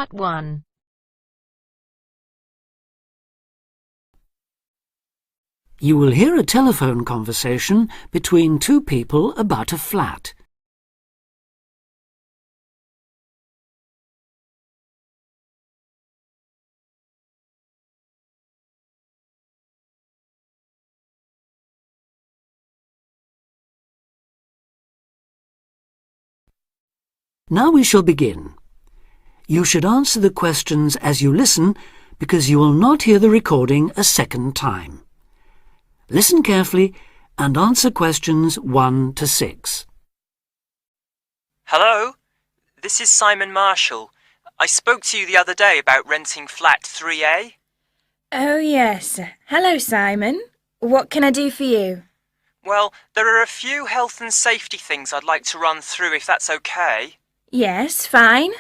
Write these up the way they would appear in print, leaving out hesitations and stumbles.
Part 1. You will hear a telephone conversation between two people about a flat. Now we shall begin. You should answer the questions as you listen because you will not hear the recording a second time. Listen carefully and answer questions 1 to 6. Hello, this is Simon Marshall. I spoke to you the other day about renting flat 3A. Oh, yes. Hello, Simon. What can I do for you? Well, there are a few health and safety things I'd like to run through if that's okay. Yes, fine.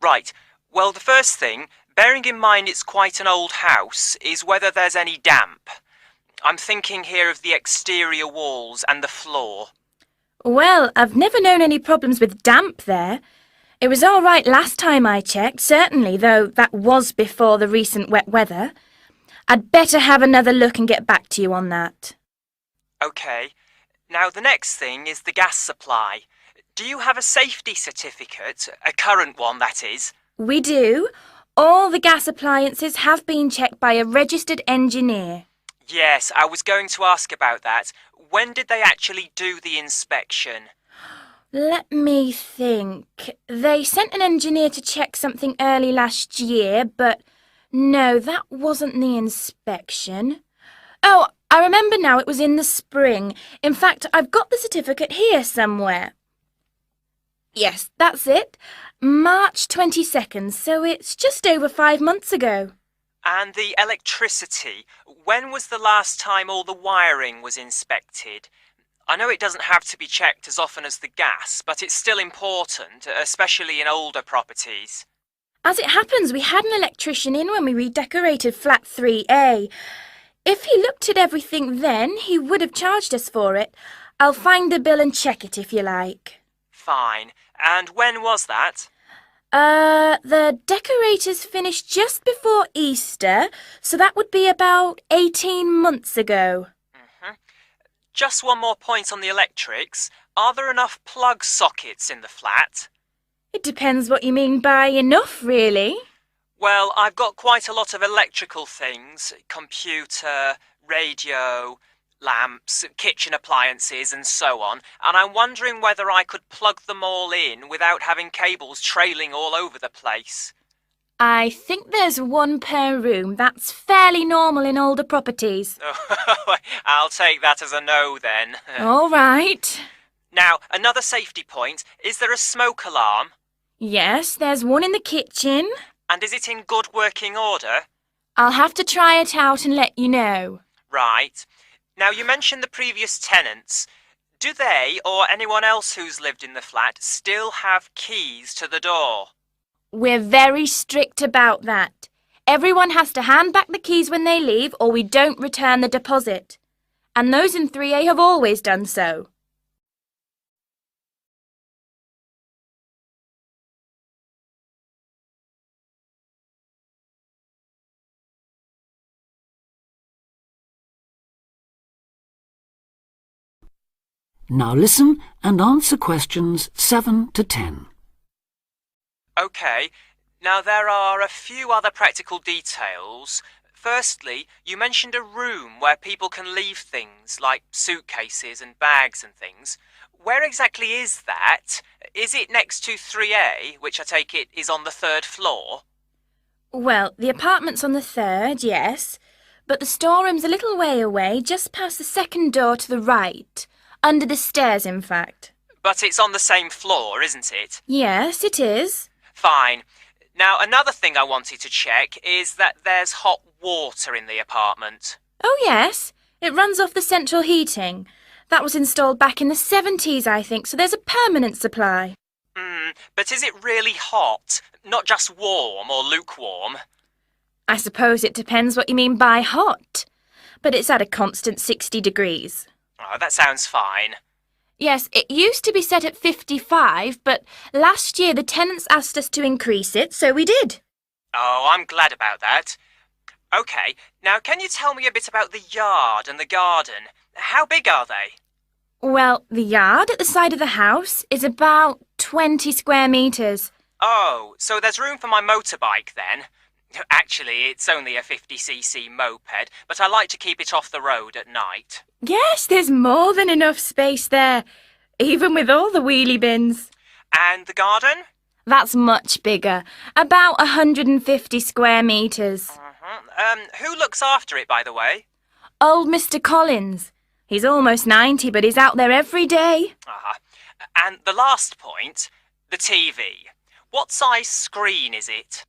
Right, well, the first thing, bearing in mind it's quite an old house, is whether there's any damp. I'm thinking here of the exterior walls and the floor. Well, I've never known any problems with damp there. It was all right last time I checked, certainly, though that was before the recent wet weather. I'd better have another look and get back to you on that. OK. Now, the next thing is the gas supply. Do you have a safety certificate? A current one, that is? We do. All the gas appliances have been checked by a registered engineer. Yes, I was going to ask about that. When did they actually do the inspection? Let me think. They sent an engineer to check something early last year, but no, that wasn't the inspection. Oh, I remember now, it was in the spring. In fact, I've got the certificate here somewhere. Yes, that's it. March 22nd, so it's just over 5 months ago. And the electricity, when was the last time all the wiring was inspected? I know it doesn't have to be checked as often as the gas, but it's still important, especially in older properties. As it happens, we had an electrician in when we redecorated flat 3A. If he looked at everything then, he would have charged us for it. I'll find the bill and check it if you like. Fine. And when was that? The decorators finished just before Easter, so that would be about 18 months ago. Just one more point on the electrics. Are there enough plug sockets in the flat? It depends what you mean by enough, really. Well, I've got quite a lot of electrical things. Computer, radio, lamps, kitchen appliances and so on, and I'm wondering whether I could plug them all in without having cables trailing all over the place. I think there's one per room. That's fairly normal in older properties. I'll take that as a no then. All right. Now, another safety point. Is there a smoke alarm? Yes, there's one in the kitchen. And is it in good working order? I'll have to try it out and let you know. Right. Now, you mentioned the previous tenants. Do they, or anyone else who's lived in the flat, still have keys to the door? We're very strict about that. Everyone has to hand back the keys when they leave, or we don't return the deposit. And those in 3A have always done so. Now listen and answer questions 7 to 10. OK. Now, there are a few other practical details. Firstly, you mentioned a room where people can leave things, like suitcases and bags and things. Where exactly is that? Is it next to 3A, which I take it is on the 3rd floor? Well, the apartment's on the 3rd, yes, but the storeroom's a little way away, just past the 2nd door to the right. Under the stairs, in fact. But it's on the same floor, isn't it? Yes, it is. Fine. Now, another thing I wanted to check is that there's hot water in the apartment. Oh, yes. It runs off the central heating. That was installed back in the 70s, I think, so there's a permanent supply. But is it really hot? Not just warm or lukewarm? I suppose it depends what you mean by hot. But it's at a constant 60 degrees. Oh, that sounds fine. Yes, it used to be set at 55, but last year the tenants asked us to increase it, so we did. Oh, I'm glad about that. OK, now can you tell me a bit about the yard and the garden? How big are they? Well, the yard at the side of the house is about 20 square metres. Oh, so there's room for my motorbike then? Actually, it's only a 50cc moped, but I like to keep it off the road at night. Yes, there's more than enough space there, even with all the wheelie bins. And the garden? That's much bigger, about 150 square metres. Who looks after it, by the way? Old Mr. Collins. He's almost 90, but he's out there every day. And the last point, the TV. What size screen is it?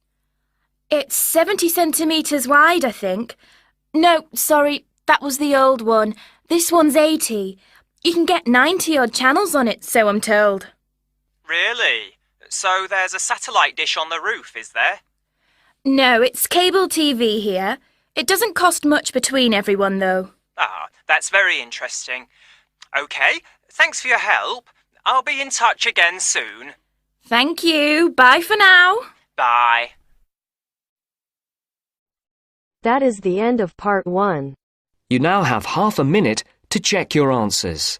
It's 70 centimetres wide, I think. No, sorry, that was the old one. This one's 80. You can get 90-odd channels on it, so I'm told. Really? So there's a satellite dish on the roof, is there? No, it's cable TV here. It doesn't cost much between everyone, though. That's very interesting. OK, thanks for your help. I'll be in touch again soon. Thank you. Bye for now. Bye. That is the end of part 1. You now have half a minute to check your answers.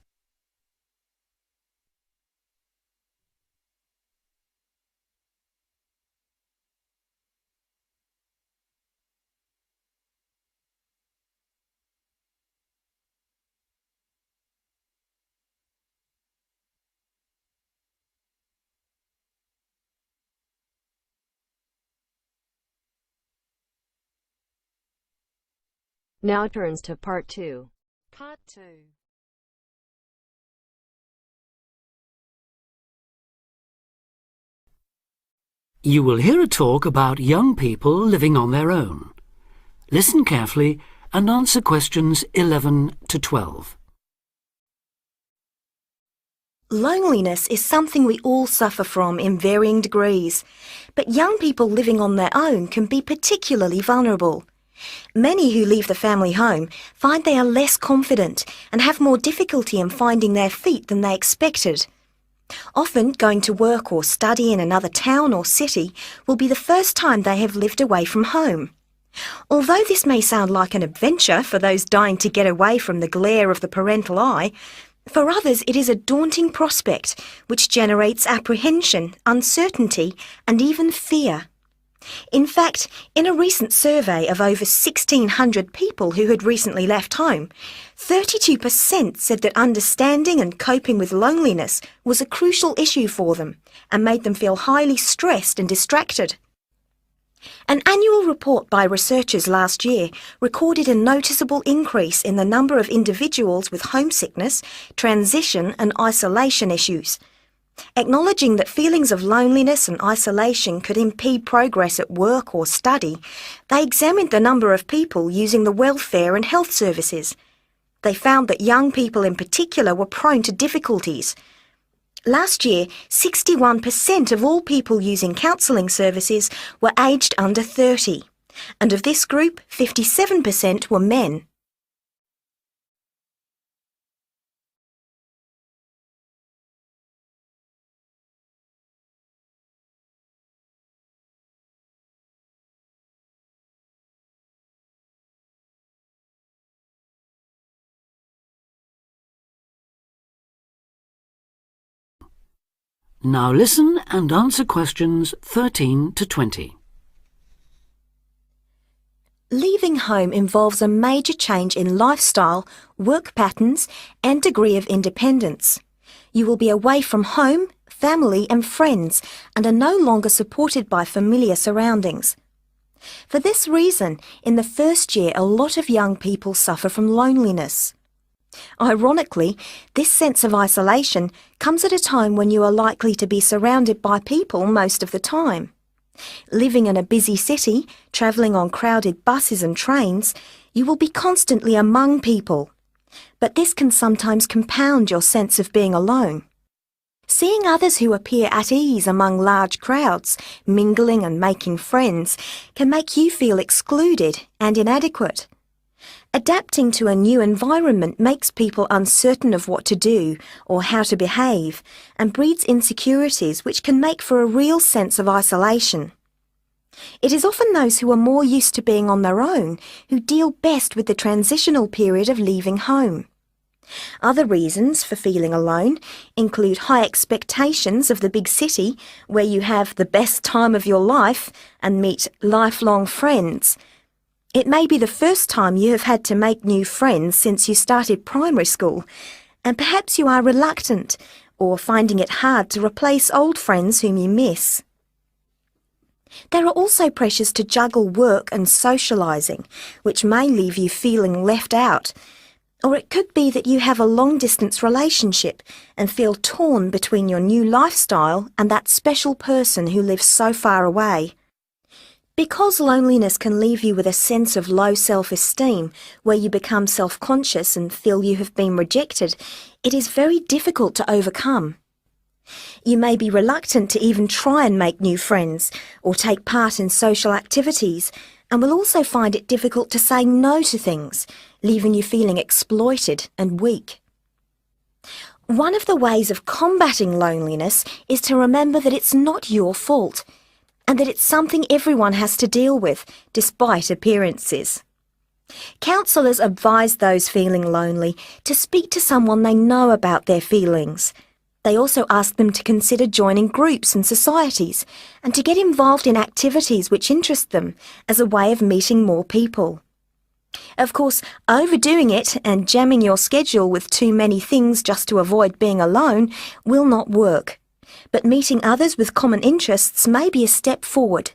Now turns to part 2. Part 2. You will hear a talk about young people living on their own. Listen carefully and answer questions 11 to 12. Loneliness is something we all suffer from in varying degrees, but young people living on their own can be particularly vulnerable. Many who leave the family home find they are less confident and have more difficulty in finding their feet than they expected. Often, going to work or study in another town or city will be the first time they have lived away from home. Although this may sound like an adventure for those dying to get away from the glare of the parental eye, for others it is a daunting prospect which generates apprehension, uncertainty and even fear. In fact, in a recent survey of over 1,600 people who had recently left home, 32% said that understanding and coping with loneliness was a crucial issue for them and made them feel highly stressed and distracted. An annual report by researchers last year recorded a noticeable increase in the number of individuals with homesickness, transition and isolation issues. Acknowledging that feelings of loneliness and isolation could impede progress at work or study, they examined the number of people using the welfare and health services. They found that young people in particular were prone to difficulties. Last year, 61% of all people using counselling services were aged under 30, and of this group, 57% were men. Now listen and answer questions 13 to 20. Leaving home involves a major change in lifestyle, work patterns and degree of independence. You will be away from home, family and friends and are no longer supported by familiar surroundings. For this reason, in the first year a lot of young people suffer from loneliness. Ironically, this sense of isolation comes at a time when you are likely to be surrounded by people most of the time. Living in a busy city, travelling on crowded buses and trains, you will be constantly among people. But this can sometimes compound your sense of being alone. Seeing others who appear at ease among large crowds, mingling and making friends, can make you feel excluded and inadequate. Adapting to a new environment makes people uncertain of what to do or how to behave and breeds insecurities which can make for a real sense of isolation. It is often those who are more used to being on their own who deal best with the transitional period of leaving home. Other reasons for feeling alone include high expectations of the big city where you have the best time of your life and meet lifelong friends. It may be the first time you have had to make new friends since you started primary school, and perhaps you are reluctant or finding it hard to replace old friends whom you miss. There are also pressures to juggle work and socialising, which may leave you feeling left out. Or it could be that you have a long-distance relationship and feel torn between your new lifestyle and that special person who lives so far away. Because loneliness can leave you with a sense of low self-esteem, where you become self-conscious and feel you have been rejected, it is very difficult to overcome. You may be reluctant to even try and make new friends or take part in social activities, and will also find it difficult to say no to things, leaving you feeling exploited and weak. One of the ways of combating loneliness is to remember that it's not your fault, and that it's something everyone has to deal with, despite appearances. Counsellors advise those feeling lonely to speak to someone they know about their feelings. They also ask them to consider joining groups and societies, and to get involved in activities which interest them as a way of meeting more people. Of course, overdoing it and jamming your schedule with too many things just to avoid being alone will not work. But meeting others with common interests may be a step forward.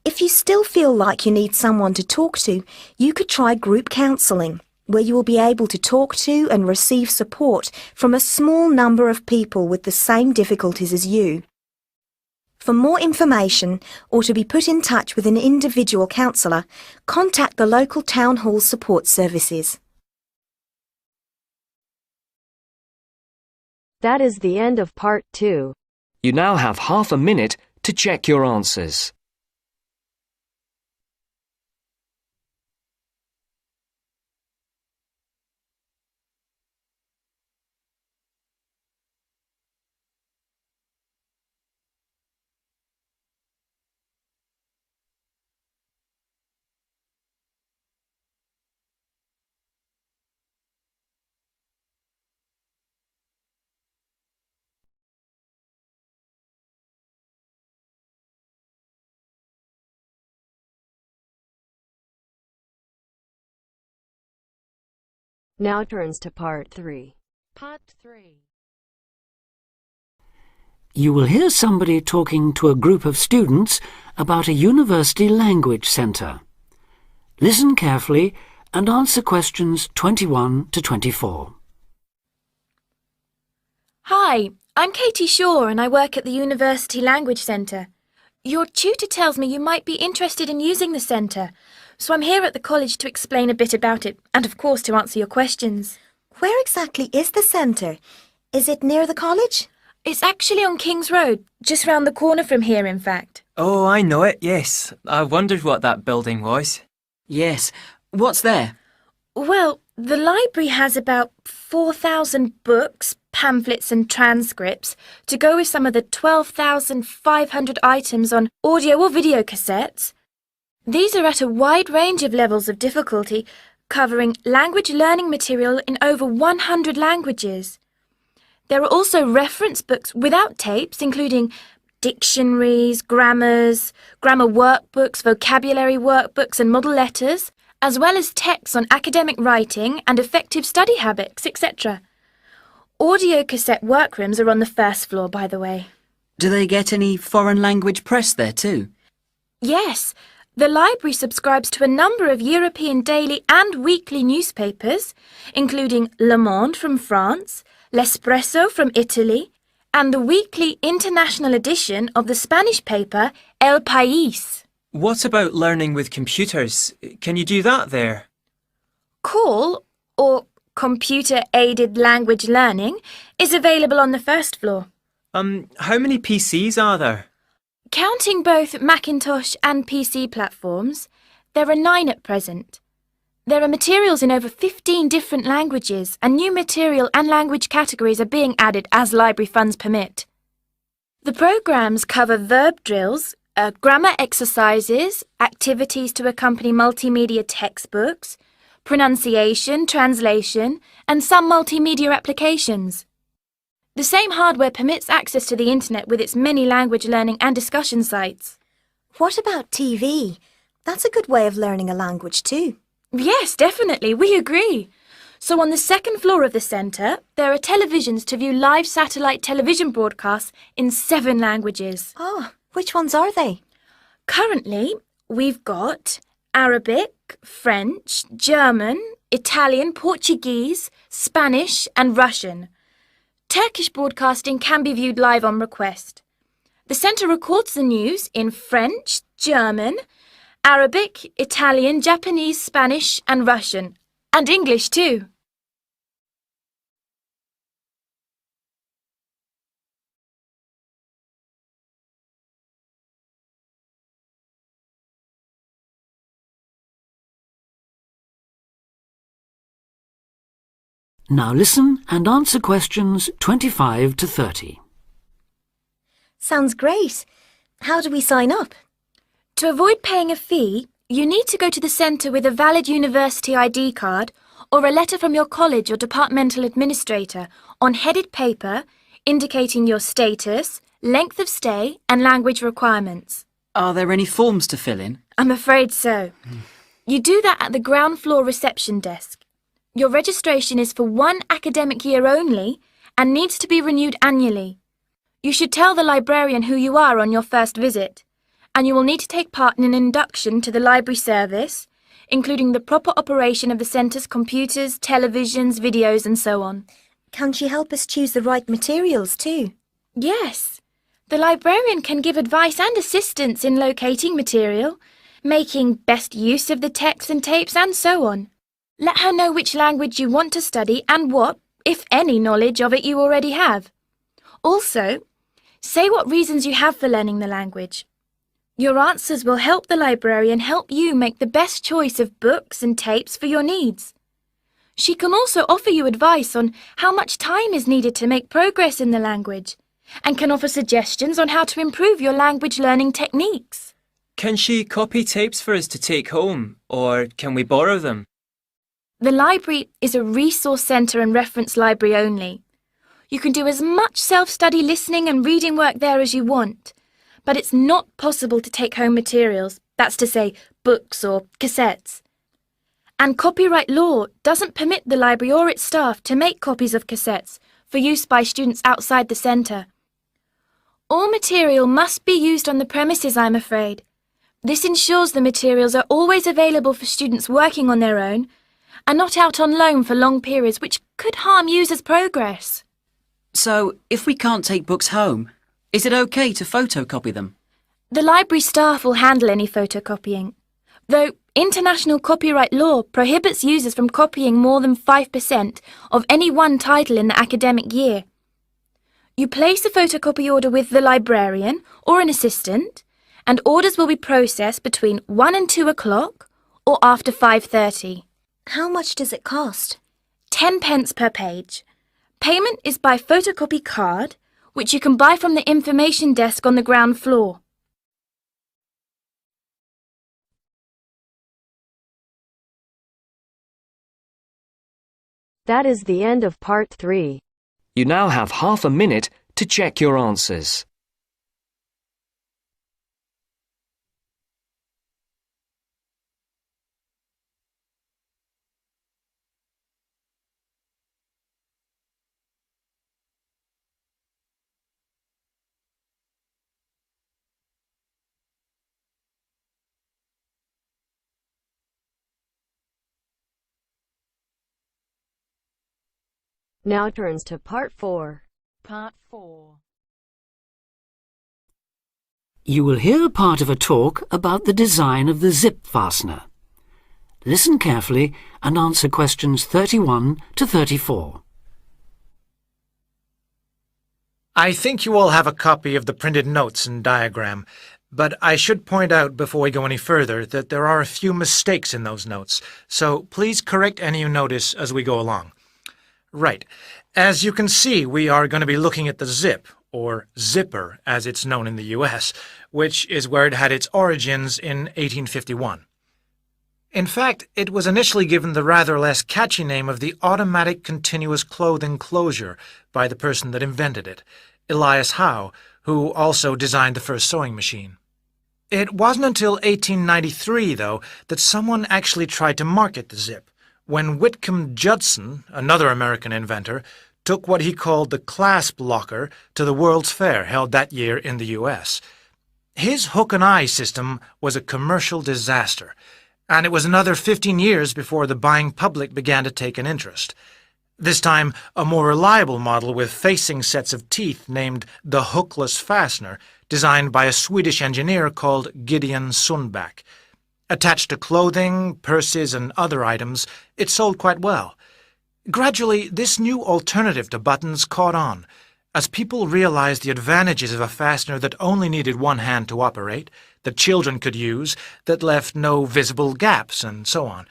If you still feel like you need someone to talk to, you could try group counselling, where you will be able to talk to and receive support from a small number of people with the same difficulties as you. For more information or to be put in touch with an individual counsellor, contact the local town hall support services. That is the end of part 2. You now have half a minute to check your answers. Now turns to part 3. Part 3. You will hear somebody talking to a group of students about a university language centre. Listen carefully and answer questions 21 to 24. Hi, I'm Katie Shaw and I work at the University Language Centre. Your tutor tells me you might be interested in using the centre, so I'm here at the college to explain a bit about it and, of course, to answer your questions. Where exactly is the centre? Is it near the college? It's actually on King's Road, just round the corner from here, in fact. Oh, I know it, yes. I wondered what that building was. Yes. What's there? Well, the library has about 4,000 books, pamphlets and transcripts to go with some of the 12,500 items on audio or video cassettes. These are at a wide range of levels of difficulty, covering language learning material in over 100 languages. There are also reference books without tapes, including dictionaries, grammars, grammar workbooks, vocabulary workbooks and model letters, as well as texts on academic writing and effective study habits, etc. Audio cassette workrooms are on the first floor, by the way. Do they get any foreign language press there too? Yes. The library subscribes to a number of European daily and weekly newspapers, including Le Monde from France, L'Espresso from Italy, and the weekly international edition of the Spanish paper El País. What about learning with computers? Can you do that there? CALL, or Computer-Aided Language Learning, is available on the first floor. How many PCs are there? Counting both Macintosh and PC platforms, there are 9 at present. There are materials in over 15 different languages, and new material and language categories are being added as library funds permit. The programs cover verb drills, grammar exercises, activities to accompany multimedia textbooks, pronunciation, translation, and some multimedia applications. The same hardware permits access to the internet with its many language learning and discussion sites. What about TV? That's a good way of learning a language too. Yes, definitely, we agree. So on the second floor of the centre, there are televisions to view live satellite television broadcasts in 7 languages. Oh, which ones are they? Currently, we've got Arabic, French, German, Italian, Portuguese, Spanish and Russian. Turkish broadcasting can be viewed live on request. The centre records the news in French, German, Arabic, Italian, Japanese, Spanish and Russian. And English too. Now listen and answer questions 25 to 30. Sounds great. How do we sign up? To avoid paying a fee, you need to go to the centre with a valid university ID card or a letter from your college or departmental administrator on headed paper indicating your status, length of stay and language requirements. Are there any forms to fill in? I'm afraid so. You do that at the ground floor reception desk. Your registration is for 1 academic year only and needs to be renewed annually. You should tell the librarian who you are on your first visit, and you will need to take part in an induction to the library service, including the proper operation of the centre's computers, televisions, videos and so on. Can she help us choose the right materials too? Yes. The librarian can give advice and assistance in locating material, making best use of the texts and tapes and so on. Let her know which language you want to study and what, if any, knowledge of it you already have. Also, say what reasons you have for learning the language. Your answers will help the librarian help you make the best choice of books and tapes for your needs. She can also offer you advice on how much time is needed to make progress in the language, and can offer suggestions on how to improve your language learning techniques. Can she copy tapes for us to take home, or can we borrow them? The library is a resource centre and reference library only. You can do as much self-study listening and reading work there as you want, but it's not possible to take home materials, that's to say, books or cassettes. And copyright law doesn't permit the library or its staff to make copies of cassettes for use by students outside the centre. All material must be used on the premises, I'm afraid. This ensures the materials are always available for students working on their own and not out on loan for long periods, which could harm users' progress. So, if we can't take books home, is it okay to photocopy them? The library staff will handle any photocopying, though international copyright law prohibits users from copying more than 5% of any one title in the academic year. You place a photocopy order with the librarian or an assistant, and orders will be processed between 1 and 2 o'clock or after 5:30. How much does it cost? 10 pence per page. Payment is by photocopy card, which you can buy from the information desk on the ground floor. That is the end of part 3. You now have half a minute to check your answers. Now turns to part 4. Part 4. You will hear part of a talk about the design of the zip fastener. Listen carefully and answer questions 31 to 34. I think you all have a copy of the printed notes and diagram. But I should point out before we go any further that there are a few mistakes in those notes, so please correct any you notice as we go along. Right. As you can see, we are going to be looking at the zip, or zipper as it's known in the US, which is where it had its origins in 1851. In fact, it was initially given the rather less catchy name of the automatic continuous clothing closure by the person that invented it, Elias Howe, who also designed the first sewing machine. It wasn't until 1893, though, that someone actually tried to market the zip, when Whitcomb Judson, another American inventor, took what he called the clasp locker to the World's Fair held that year in the U.S. His hook-and-eye system was a commercial disaster, and it was another 15 years before the buying public began to take an interest. This time, a more reliable model with facing sets of teeth named the hookless fastener, designed by a Swedish engineer called Gideon Sundback. Attached to clothing, purses, and other items, it sold quite well. Gradually, this new alternative to buttons caught on, as people realized the advantages of a fastener that only needed one hand to operate, that children could use, that left no visible gaps, and so on.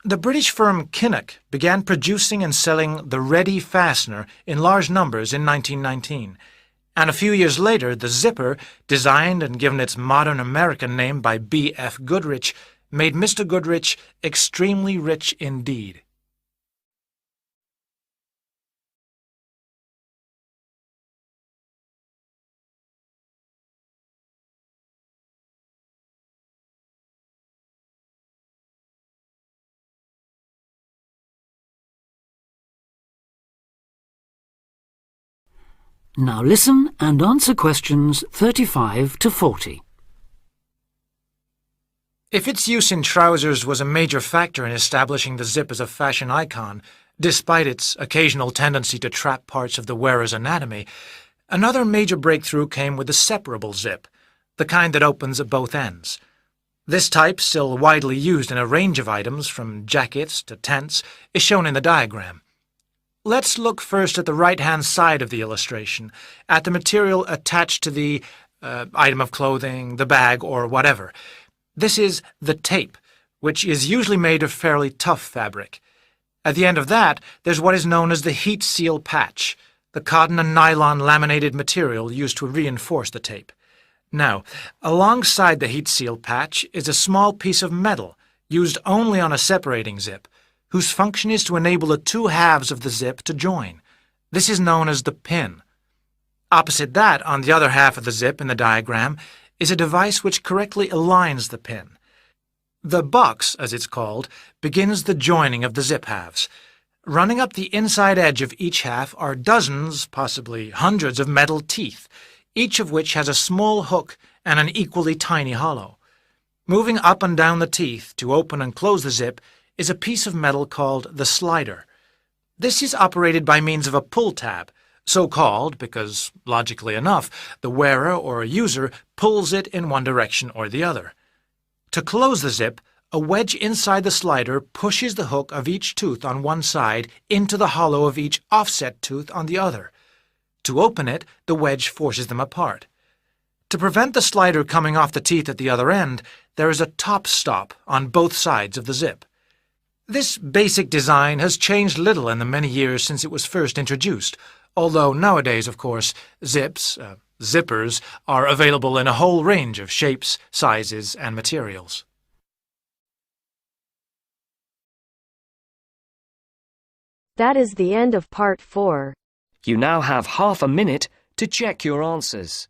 The British firm Kinnock began producing and selling the ready fastener in large numbers in 1919, and a few years later the zipper, designed and given its modern American name by B.F. Goodrich, made Mr. Goodrich extremely rich indeed. Now listen and answer questions 35 to 40. If its use in trousers was a major factor in establishing the zip as a fashion icon, despite its occasional tendency to trap parts of the wearer's anatomy, another major breakthrough came with the separable zip, the kind that opens at both ends. This type, still widely used in a range of items, from jackets to tents, is shown in the diagram. Let's look first at the right-hand side of the illustration, at the material attached to the item of clothing, the bag, or whatever. This is the tape, which is usually made of fairly tough fabric. At the end of that, there's what is known as the heat seal patch, the cotton and nylon laminated material used to reinforce the tape. Now, alongside the heat seal patch is a small piece of metal, used only on a separating zip, whose function is to enable the two halves of the zip to join. This is known as the pin. Opposite that, on the other half of the zip in the diagram, is a device which correctly aligns the pin. The box, as it's called, begins the joining of the zip halves. Running up the inside edge of each half are dozens, possibly hundreds of metal teeth, each of which has a small hook and an equally tiny hollow. Moving up and down the teeth to open and close the zip is a piece of metal called the slider. This is operated by means of a pull tab, so called because, logically enough, the wearer or user pulls it in one direction or the other. To close the zip, a wedge inside the slider pushes the hook of each tooth on one side into the hollow of each offset tooth on the other. To open it, the wedge forces them apart. To prevent the slider coming off the teeth at the other end, there is a top stop on both sides of the zip. This basic design has changed little in the many years since it was first introduced, although nowadays, of course, zippers, are available in a whole range of shapes, sizes, and materials. That is the end of part 4. You now have half a minute to check your answers.